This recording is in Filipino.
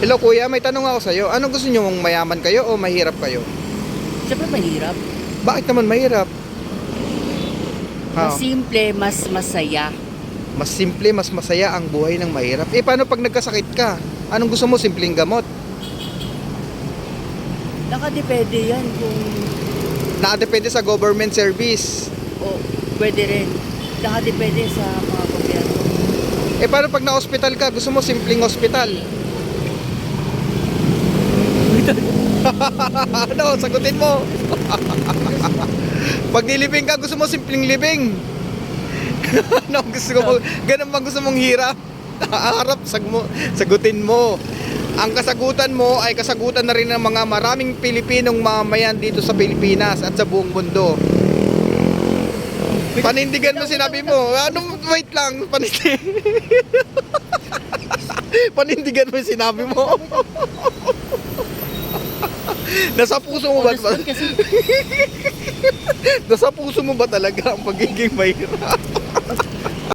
Hello kuya, may tanong ako sa'yo. Anong gusto nyo, mong mayaman kayo o mahirap kayo? Siyempre mahirap. Bakit naman mahirap? Mas Ah, simple, mas masaya. mas simple, mas masaya ang buhay ng mahirap. Eh paano pag nagkasakit ka? Anong gusto mo, simpleng gamot? Nakadepende yan kung Nakadepende sa government service. o pwede rin. Nakadepende sa mga gobyerno. Eh paano pag na-hospital ka? Gusto mo simpleng hospital? Ano, sagutin mo. Pag nilibing ka, gusto mo simpleng libing. Ano gusto mo? Ganun bang gusto mong hirap? Harap, sagutin mo. Ang kasagutan mo ay kasagutan na rin ng mga maraming Pilipinong mamayan dito sa Pilipinas at sa buong mundo. Panindigan mo sinabi mo. Ano, wait lang. Panindigan mo yung sinabi mo. Nasa puso mo ba? Honest lang kasi Nasa puso mo ba talaga ang pagiging mahirap?